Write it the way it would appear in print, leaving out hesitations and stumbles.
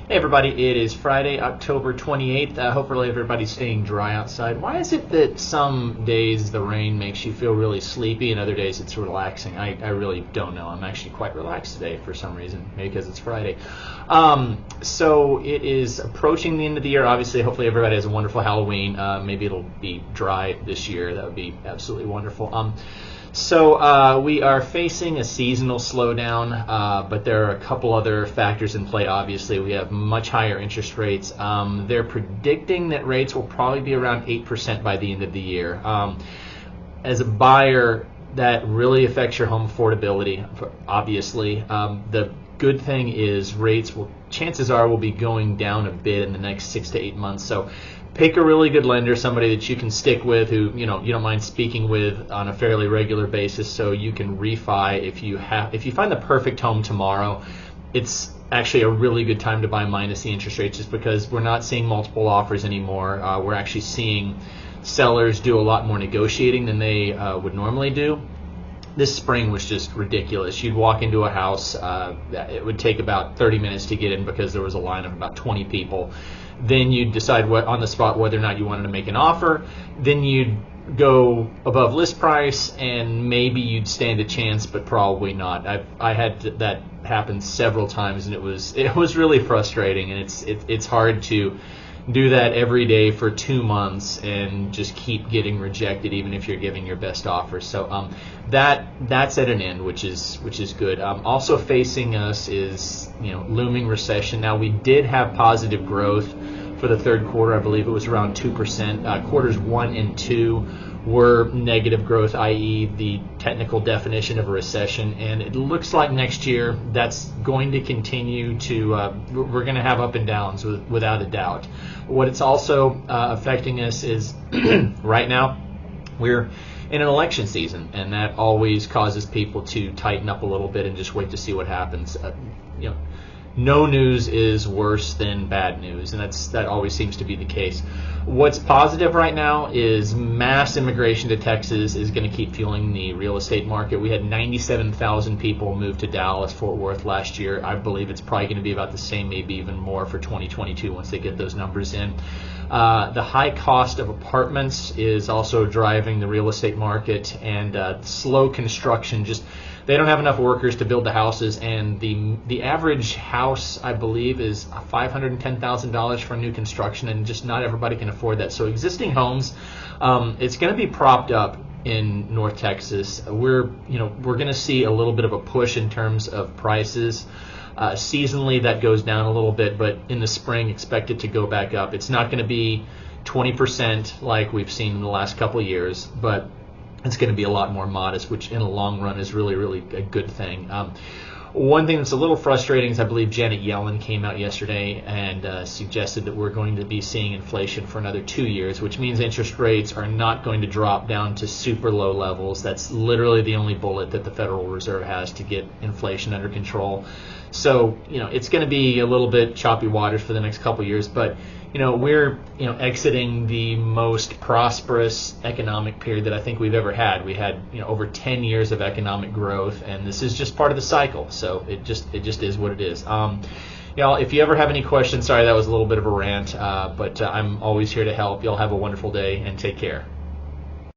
Hey everybody, it is Friday, October 28th. Hopefully everybody's staying dry outside. Why is it that some days the rain makes you feel really sleepy and other days it's relaxing? I really don't know. I'm actually quite relaxed today for some reason, maybe because it's Friday. So it is approaching the end of the year. Obviously, hopefully everybody has a wonderful Halloween. Maybe it'll be dry this year. That would be absolutely wonderful. So we are facing a seasonal slowdown, but there are a couple other factors in play. Obviously, we have much higher interest rates. They're predicting that rates will probably be around 8% by the end of the year. As a buyer, that really affects your home affordability, obviously. The good thing is rates chances are will be going down a bit in the next 6 to 8 months. So pick a really good lender, somebody that you can stick with, who you don't mind speaking with on a fairly regular basis, so you can refi if you find the perfect home tomorrow. It's actually a really good time to buy minus the interest rates, just because we're not seeing multiple offers anymore. We're actually seeing sellers do a lot more negotiating than they would normally do. This spring was just ridiculous. You'd walk into a house, it would take about 30 minutes to get in because there was a line of about 20 people. Then you'd decide on the spot whether or not you wanted to make an offer. Then you'd go above list price, and maybe you'd stand a chance, but probably not. I had that happen several times, and it was really frustrating. And it's hard to do that every day for 2 months and just keep getting rejected, even if you're giving your best offer. So that's at an end, which is good. Also facing us is looming recession. Now, we did have positive growth for the third quarter. I believe it was around 2%. Quarters 1 and 2 were negative growth, i.e. the technical definition of a recession, and it looks like next year that's going to continue to we're going to have up and downs without a doubt. What it's also affecting us is right now we're in an election season, and that always causes people to tighten up a little bit and just wait to see what happens. No news is worse than bad news, and that always seems to be the case. What's positive right now is mass immigration to Texas is going to keep fueling the real estate market. We had 97,000 people move to Dallas, Fort Worth last year. I believe it's probably going to be about the same, maybe even more for 2022 once they get those numbers in. The high cost of apartments is also driving the real estate market, and slow construction. They don't have enough workers to build the houses, and the average house, I believe, is $510,000 for new construction, and just not everybody can afford that. So existing homes, it's going to be propped up in North Texas. We're going to see a little bit of a push in terms of prices. Seasonally, that goes down a little bit, but in the spring, expect it to go back up. It's not going to be 20% like we've seen in the last couple of years, but it's going to be a lot more modest, which in the long run is really, really a good thing. One thing that's a little frustrating is I believe Janet Yellen came out yesterday and suggested that we're going to be seeing inflation for another 2 years, which means interest rates are not going to drop down to super low levels. That's literally the only bullet that the Federal Reserve has to get inflation under control. So, it's going to be a little bit choppy waters for the next couple of years, but we're exiting the most prosperous economic period that I think we've ever had. We had over 10 years of economic growth, and this is just part of the cycle. So it just is what it is. Y'all, if you ever have any questions, sorry that was a little bit of a rant, but I'm always here to help. Y'all have a wonderful day and take care.